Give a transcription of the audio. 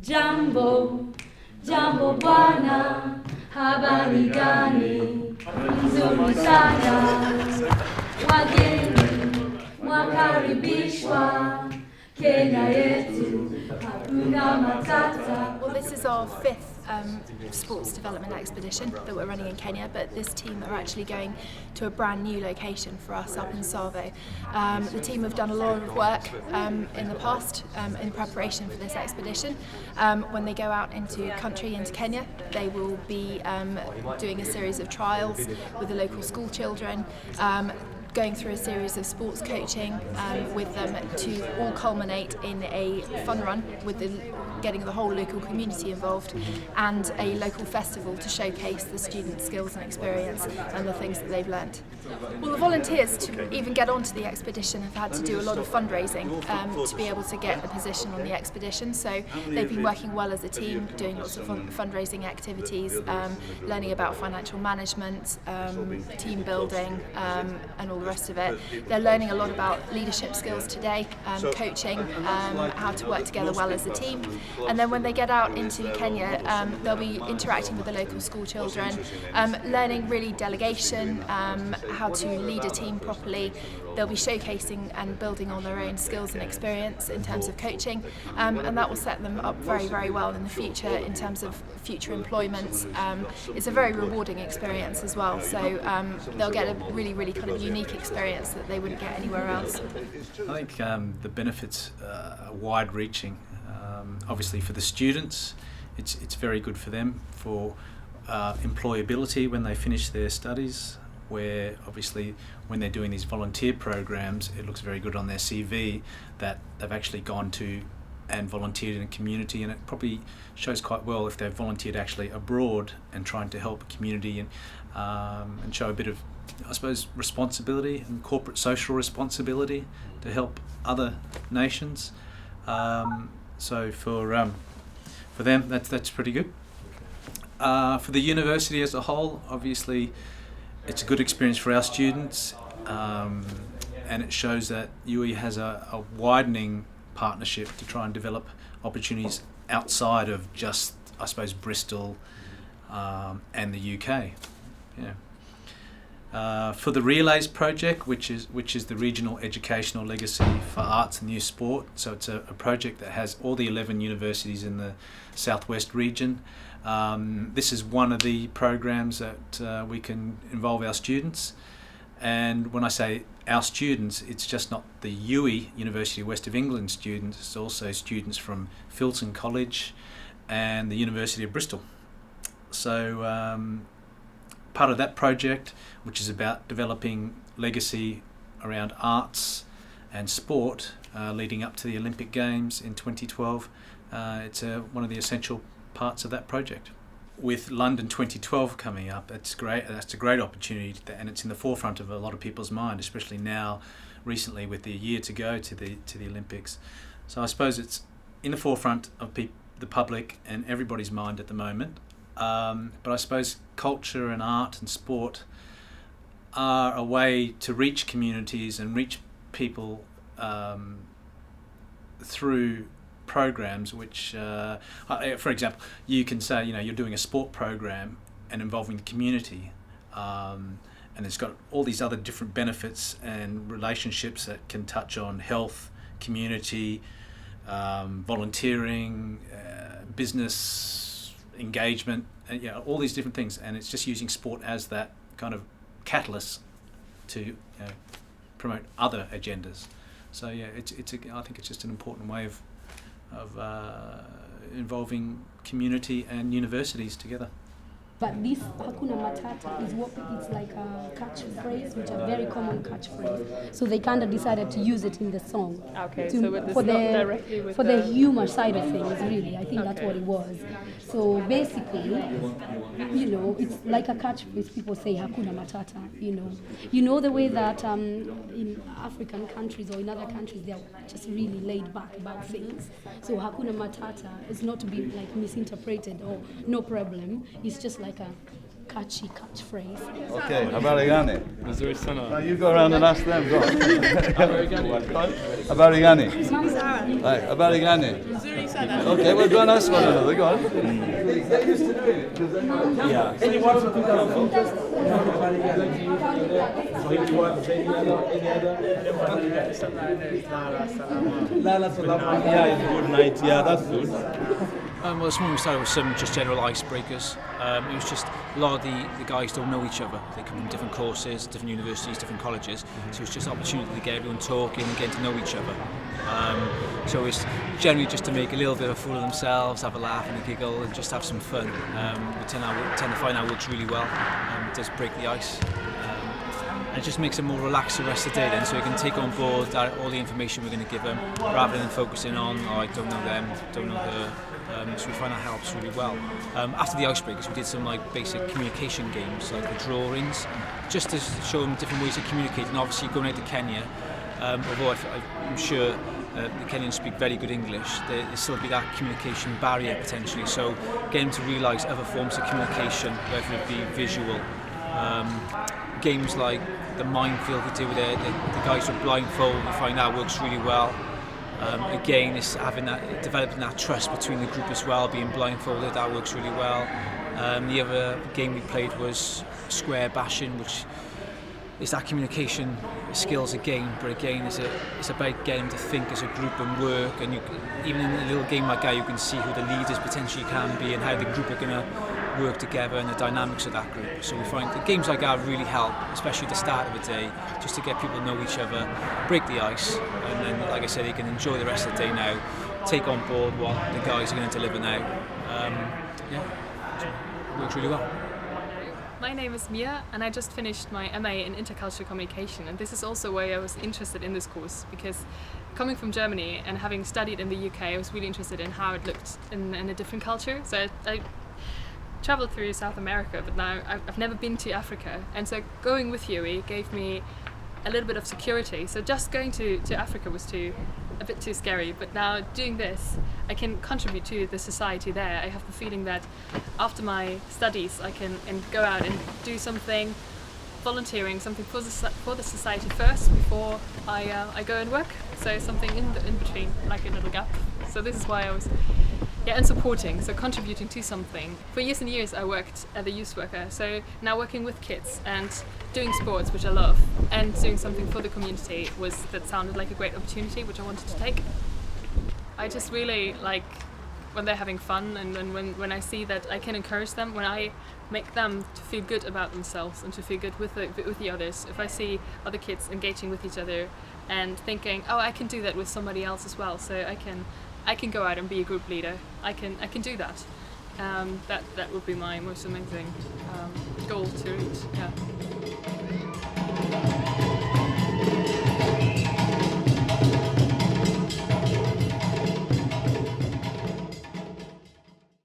Jambo, jambo bwana, habari gani? Nzuri sana, wageni wakaribishwa, Kenya yetu hakuna matata. Well, this is our fifth sports development expedition that we're running in Kenya, but this team are actually going to a brand new location for us up in Savo. The team have done a lot of work in the past in preparation for this expedition. When they go out into country, into Kenya, they will be doing a series of trials with the local school children, going through a series of sports coaching with them to all culminate in a fun run with getting the whole local community involved, and a local festival to showcase the students' skills and experience and the things that they've learnt. Well, the volunteers, to even get onto the expedition, have had to do a lot of fundraising to be able to get a position on the expedition. So they've been working well as a team, doing lots of fundraising activities, learning about financial management, team building, and all the rest of it. They're learning a lot about leadership skills today, coaching, how to work together well as a team. And then when they get out into Kenya, they'll be interacting with the local school children, learning really delegation, how to lead a team properly. They'll be showcasing and building on their own skills and experience in terms of coaching, and that will set them up very, very well in the future in terms of future employment. It's a very rewarding experience as well, so they'll get a really, really kind of unique experience that they wouldn't get anywhere else. I think the benefits are wide-reaching. Obviously for the students, it's very good for them for employability when they finish their studies, where obviously when they're doing these volunteer programs, it looks very good on their CV that they've actually gone to and volunteered in a community, and it probably shows quite well if they've volunteered actually abroad and trying to help a community and show a bit of, I suppose, responsibility and corporate social responsibility to help other nations. So for them, that's pretty good. For the university as a whole, obviously, it's a good experience for our students, and it shows that UWE has a widening partnership to try and develop opportunities outside of just, I suppose, Bristol and the UK. Yeah. For the Relays project, which is the Regional Educational Legacy for Arts and Youth Sport, so it's a project that has all the 11 universities in the southwest region. This is one of the programs that we can involve our students, and when I say our students, it's just not the UWE, University of West of England students, it's also students from Filton College and the University of Bristol. So part of that project, which is about developing legacy around arts and sport leading up to the Olympic Games in 2012, it's one of the essential parts of that project. With London 2012 coming up, it's great. That's a great opportunity, and it's in the forefront of a lot of people's mind, especially now, recently with the year to go to the Olympics. So I suppose it's in the forefront of the public and everybody's mind at the moment. But I suppose culture and art and sport are a way to reach communities and reach people through programs which, for example, you can say, you're doing a sport program and involving the community, and it's got all these other different benefits and relationships that can touch on health, community, volunteering, business engagement, and all these different things, and it's just using sport as that kind of catalyst to promote other agendas. So yeah, I think it's just an important way of involving community and universities together. But this Hakuna Matata is it's like a catchphrase, which is a very common catchphrase. So they kind of decided to use it in the song. Okay, for the humor side of things, really. I think that's what it was. So basically, it's like a catchphrase. People say Hakuna Matata, You know the way that in African countries or in other countries, they're just really laid back about things. So Hakuna Matata is not to be like misinterpreted or no problem. It's just like a catchy catchphrase. Okay, habari gani? Nzuri sana. Now you go around and ask them. Go on. Habari gani? Habari gani? Nzuri sana. Right, habari gani? Nzuri sana. Okay, well, go and ask one another. Go on. Yeah. Anyone from 2004? Yeah, it's a good night. Yeah, that's good. Well, this morning we started with some just general icebreakers. It was just a lot of the guys don't know each other. They come from different courses, different universities, different colleges. So it's just an opportunity to get everyone talking and getting to know each other. So it's generally just to make a little bit of a fool of themselves, have a laugh and a giggle, and just have some fun. We tend to find that works really well. It does break the ice. And it just makes them more relaxed the rest of the day then, so you can take on board all the information we're going to give them, rather than focusing on, oh, I don't know them, don't know her. So we find that helps really well. After the icebreakers, we did some basic communication games, like the drawings, just to show them different ways of communicating. Obviously, going out to Kenya, although I'm sure the Kenyans speak very good English, there's still be that communication barrier potentially. So getting them to realise other forms of communication, whether it be visual. Games like the minefield we do with the guys with blindfold, we find that works really well. Again, it's developing that trust between the group as well, being blindfolded, that works really well. The other game we played was square bashing, which is that communication skills again, but again it's about getting to think as a group and work, and even in a little game like that you can see who the leaders potentially can be and how the group are going to work together and the dynamics of that group. So we find that games like that really help, especially at the start of the day, just to get people to know each other, break the ice, and then, like I said, they can enjoy the rest of the day now, take on board what the guys are going to deliver now. It works really well. My name is Mia, and I just finished my MA in Intercultural Communication, and this is also why I was interested in this course, because coming from Germany and having studied in the UK, I was really interested in how it looked in a different culture. So I travelled through South America, but now I've never been to Africa, and so going with UWE gave me a little bit of security. So just going to Africa was a bit too scary, but now doing this, I can contribute to the society there. I have the feeling that after my studies I can go out and do something, volunteering, something for the society first before I go and work. So something in between, like a little gap. So this is why I was and supporting, so contributing to something. For years and years I worked as a youth worker, so now working with kids and doing sports, which I love, and doing something for the community that sounded like a great opportunity, which I wanted to take. I just really like when they're having fun, and when I see that I can encourage them, when I make them to feel good about themselves and to feel good with the others. If I see other kids engaging with each other and thinking, oh, I can do that with somebody else as well, so I can go out and be a group leader. I can do that. That would be my most amazing goal to reach. Yeah.